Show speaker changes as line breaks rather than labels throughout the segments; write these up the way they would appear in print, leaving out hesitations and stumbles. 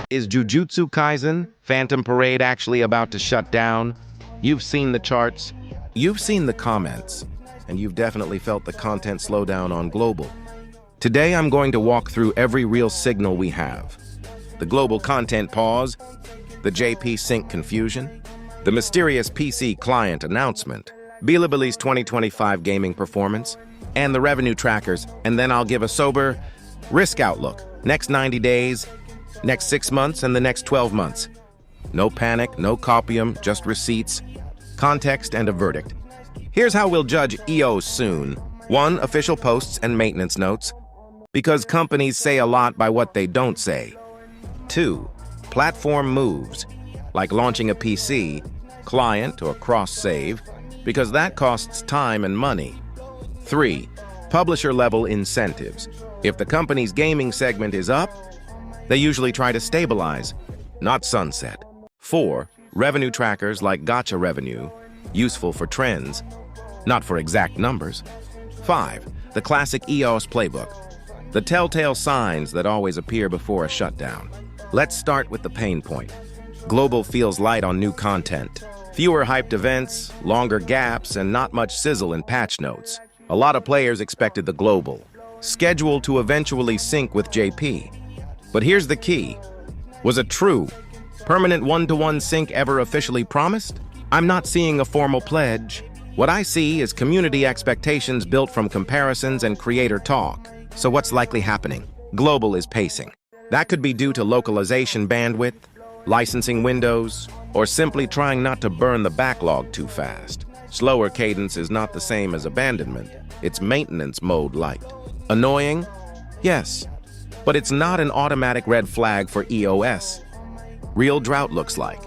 Is Jujutsu Kaisen, Phantom Parade actually about to shut down? You've seen the charts, you've seen the comments, and you've definitely felt the content slowdown on global. Today I'm going to walk through every real signal we have. The global content pause, the JP sync confusion, the mysterious PC client announcement, Bilibili's 2025 gaming performance, and the revenue trackers, and then I'll give a sober risk outlook. Next 90 days, next 6 months, and the next 12 months. No panic, no copium, just receipts, context, and a verdict. Here's how we'll judge EOS soon. 1. Official posts and maintenance notes, because companies say a lot by what they don't say. 2. Platform moves, like launching a PC, client, or cross-save, because that costs time and money. 3. Publisher-level incentives. If the company's gaming segment is up, they usually try to stabilize, not sunset. 4. Revenue trackers like GachaRevenue, useful for trends, not for exact numbers. 5. The classic EOS playbook, the telltale signs that always appear before a shutdown. Let's start with the pain point. Global feels light on new content. Fewer hyped events, longer gaps, and not much sizzle in patch notes. A lot of players expected the global, scheduled to eventually sync with JP. But here's the key. Was a true, permanent one-to-one sync ever officially promised? I'm not seeing a formal pledge. What I see is community expectations built from comparisons and creator talk. So what's likely happening? Global is pacing. That could be due to localization bandwidth, licensing windows, or simply trying not to burn the backlog too fast. Slower cadence is not the same as abandonment. It's maintenance mode light. Annoying? Yes. But it's not an automatic red flag for EOS. Real drought looks like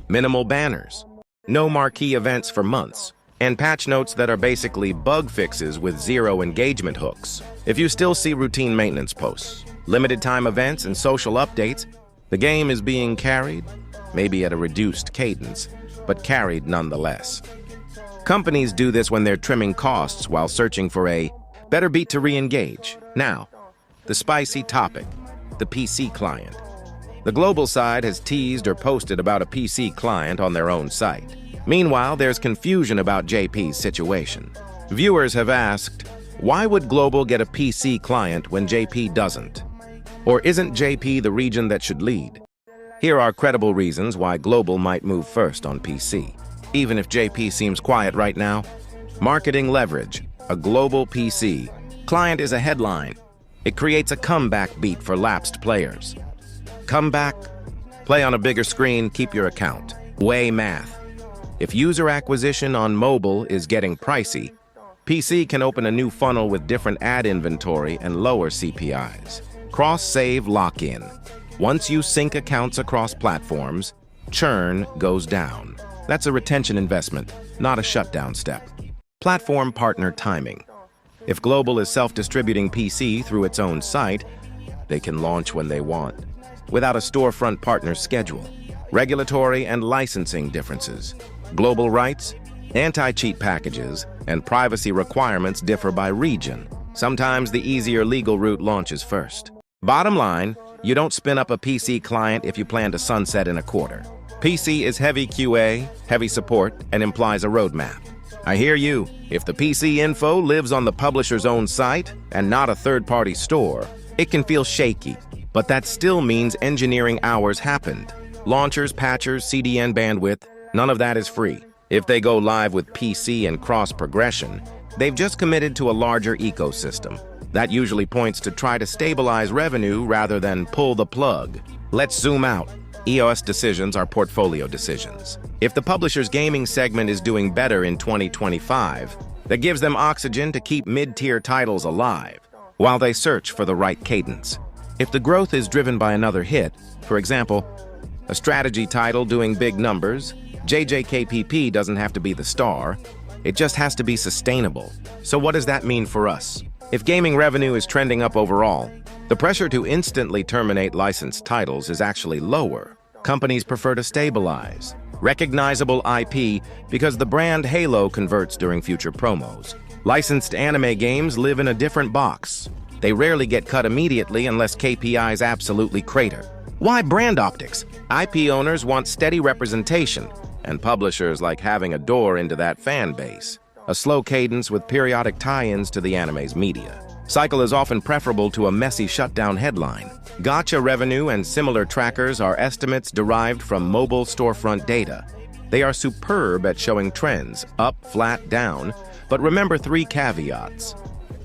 minimal banners, no marquee events for months, and patch notes that are basically bug fixes with zero engagement hooks. If you still see routine maintenance posts, limited time events, and social updates, the game is being carried, maybe at a reduced cadence, but carried nonetheless. Companies do this when they're trimming costs while searching for a better beat to re-engage. Now, the spicy topic, the PC client. The global side has teased or posted about a PC client on their own site. Meanwhile, there's confusion about JP's situation. Viewers have asked, why would global get a PC client when JP doesn't? Or isn't JP the region that should lead? Here are credible reasons why global might move first on PC. Even if JP seems quiet right now, marketing leverage, a global PC client is a headline. It creates a comeback beat for lapsed players. Comeback? Play on a bigger screen, keep your account. Weigh math. If user acquisition on mobile is getting pricey, PC can open a new funnel with different ad inventory and lower CPIs. Cross-save lock-in. Once you sync accounts across platforms, churn goes down. That's a retention investment, not a shutdown step. Platform partner timing. If global is self-distributing PC through its own site, they can launch when they want, without a storefront partner schedule. Regulatory and licensing differences. Global rights, anti-cheat packages, and privacy requirements differ by region. Sometimes the easier legal route launches first. Bottom line, you don't spin up a PC client if you plan to sunset in a quarter. PC is heavy QA, heavy support, and implies a roadmap. I hear you. If the PC info lives on the publisher's own site and not a third-party store, it can feel shaky. But that still means engineering hours happened. Launchers, patchers, CDN bandwidth, none of that is free. If they go live with PC and cross-progression, they've just committed to a larger ecosystem. That usually points to try to stabilize revenue rather than pull the plug. Let's zoom out. EOS decisions are portfolio decisions. If the publisher's gaming segment is doing better in 2025, that gives them oxygen to keep mid-tier titles alive, while they search for the right cadence. If the growth is driven by another hit, for example, a strategy title doing big numbers, JJKPP doesn't have to be the star, it just has to be sustainable. So what does that mean for us? If gaming revenue is trending up overall, the pressure to instantly terminate licensed titles is actually lower. Companies prefer to stabilize. Recognizable IP because the brand halo converts during future promos. Licensed anime games live in a different box. They rarely get cut immediately unless KPIs absolutely crater. Why brand optics? IP owners want steady representation, and publishers like having a door into that fan base. A slow cadence with periodic tie-ins to the anime's media. Cycle is often preferable to a messy shutdown headline. GachaRevenue and similar trackers are estimates derived from mobile storefront data. They are superb at showing trends, up, flat, down, but remember 3 caveats.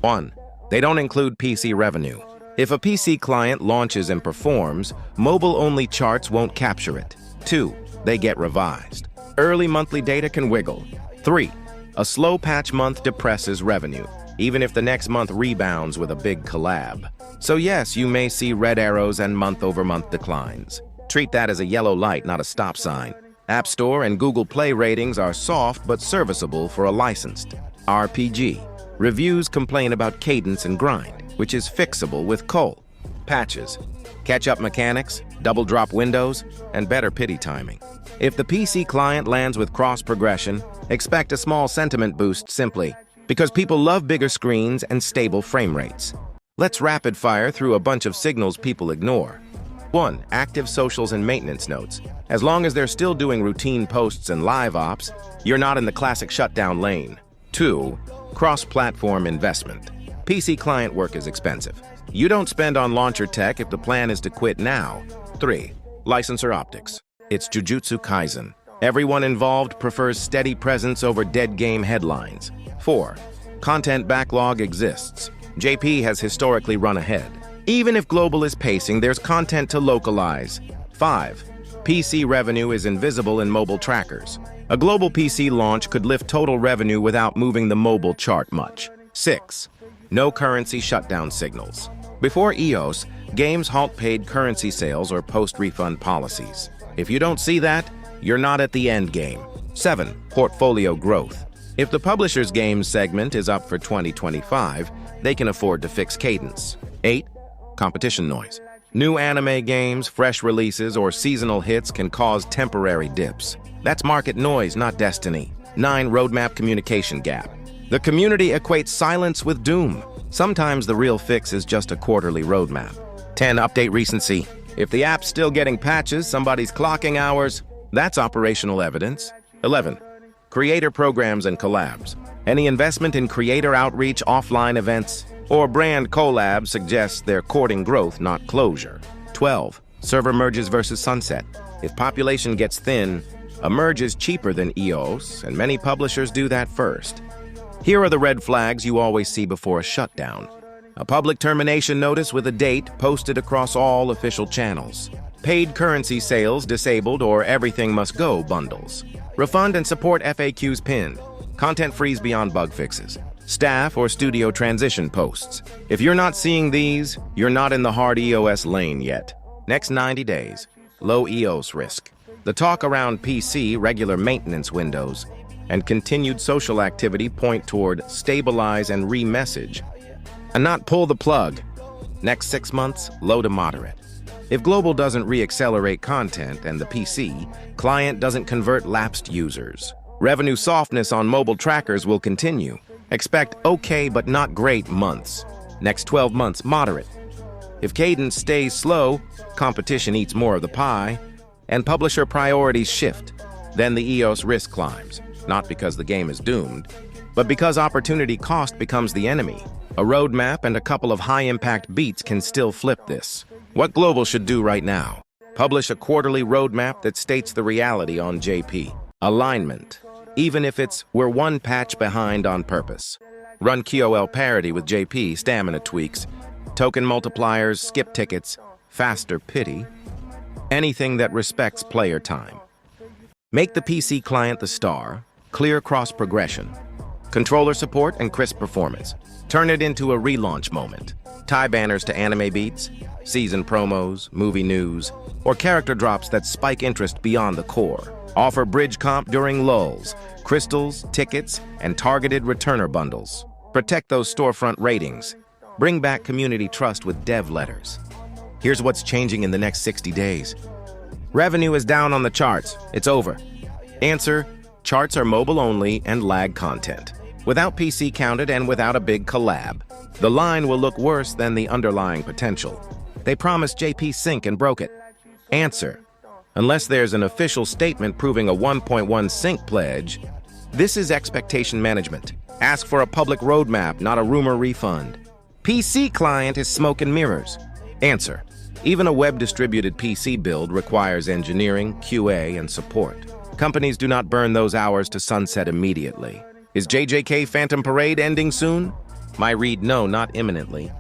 1. They don't include PC revenue. If a PC client launches and performs, mobile-only charts won't capture it. 2. They get revised. Early monthly data can wiggle. 3. A slow patch month depresses revenue, even if the next month rebounds with a big collab. So yes, you may see red arrows and month-over-month declines. Treat that as a yellow light, not a stop sign. App Store and Google Play ratings are soft but serviceable for a licensed RPG. Reviews complain about cadence and grind, which is fixable with Cole. Patches, catch-up mechanics, double drop windows, and better pity timing. If the PC client lands with cross-progression, expect a small sentiment boost simply because people love bigger screens and stable frame rates. Let's rapid fire through a bunch of signals people ignore. 1. Active socials and maintenance notes. As long as they're still doing routine posts and live ops, you're not in the classic shutdown lane. 2. Cross-platform investment. PC client work is expensive. You don't spend on launcher tech if the plan is to quit now. 3. Licensor optics. It's Jujutsu Kaisen. Everyone involved prefers steady presence over dead game headlines. 4. Content backlog exists. JP has historically run ahead. Even if global is pacing, there's content to localize. 5. PC revenue is invisible in mobile trackers. A global PC launch could lift total revenue without moving the mobile chart much. 6. No currency shutdown signals. Before EOS, games halt paid currency sales or post-refund policies. If you don't see that, you're not at the end game. 7. Portfolio growth. If the publisher's games segment is up for 2025, they can afford to fix cadence. 8. Competition noise. New anime games, fresh releases, or seasonal hits can cause temporary dips. That's market noise, not destiny. 9. Roadmap communication gap. The community equates silence with doom. Sometimes the real fix is just a quarterly roadmap. 10. Update recency. If the app's still getting patches, somebody's clocking hours, that's operational evidence. 11. Creator programs and collabs. Any investment in creator outreach, offline events, or brand collabs suggests they're courting growth, not closure. 12. Server merges versus sunset. If population gets thin, a merge is cheaper than EOS, and many publishers do that first. Here are the red flags you always see before a shutdown. A public termination notice with a date posted across all official channels. Paid currency sales disabled or everything must go bundles. Refund and support FAQs pinned. Content freeze beyond bug fixes. Staff or studio transition posts. If you're not seeing these, you're not in the hard EOS lane yet. Next 90 days, low EOS risk. The talk around PC, regular maintenance windows, and continued social activity point toward stabilize and re-message, and not pull the plug. Next 6 months, low to moderate. If global doesn't re-accelerate content and the PC client doesn't convert lapsed users, revenue softness on mobile trackers will continue. Expect okay but not great months. Next 12 months, moderate. If cadence stays slow, competition eats more of the pie, and publisher priorities shift. Then the EOS risk climbs, not because the game is doomed, but because opportunity cost becomes the enemy. A roadmap and a couple of high-impact beats can still flip this. What global should do right now? Publish a quarterly roadmap that states the reality on JP. Alignment. Even if it's we're one patch behind on purpose. Run QOL parity with JP, stamina tweaks, token multipliers, skip tickets, faster pity. Anything that respects player time. Make the PC client the star, clear cross-progression, controller support, and crisp performance. Turn it into a relaunch moment. Tie banners to anime beats, season promos, movie news, or character drops that spike interest beyond the core. Offer bridge comp during lulls, crystals, tickets, and targeted returner bundles. Protect those storefront ratings. Bring back community trust with dev letters. Here's what's changing in the next 60 days. Revenue is down on the charts. It's over. Answer: charts are mobile only and lag content. Without PC counted and without a big collab, the line will look worse than the underlying potential. They promised JP sync and broke it. Answer: unless there's an official statement proving a 1.1 sync pledge, this is expectation management. Ask for a public roadmap, not a rumor refund. PC client is smoke and mirrors. Answer: even a web-distributed PC build requires engineering, QA, and support. Companies do not burn those hours to sunset immediately. Is JJK Phantom Parade ending soon? My read: no, not imminently.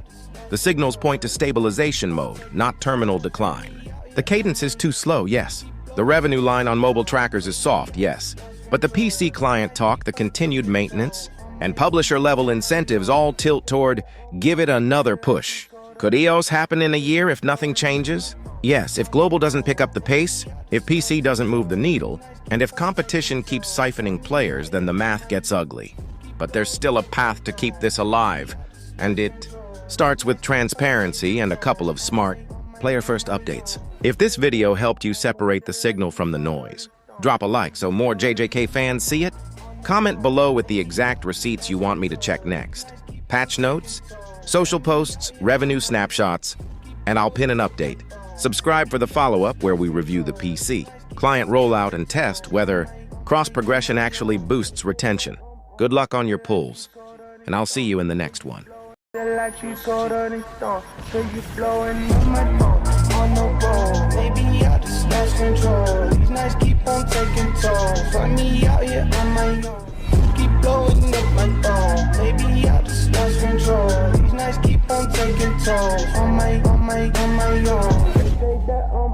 The signals point to stabilization mode, not terminal decline. The cadence is too slow, yes. The revenue line on mobile trackers is soft, yes. But the PC client talk, the continued maintenance, and publisher-level incentives all tilt toward give it another push. Could EOS happen in a year if nothing changes? Yes, if global doesn't pick up the pace, if PC doesn't move the needle, and if competition keeps siphoning players, then the math gets ugly. But there's still a path to keep this alive, and it starts with transparency and a couple of smart, player-first updates. If this video helped you separate the signal from the noise, drop a like so more JJK fans see it. Comment below with the exact receipts you want me to check next. Patch notes, social posts, revenue snapshots, and I'll pin an update. Subscribe for the follow-up where we review the PC, client rollout, and test whether cross-progression actually boosts retention. Good luck on your pulls, and I'll see you in the next one.
Baby, I just lost control. These nights keep on taking toll. Find me out here on my own. Keep blowing up my phone. Baby, I just lost control. These nights keep on taking toll. On my own. They say that I'm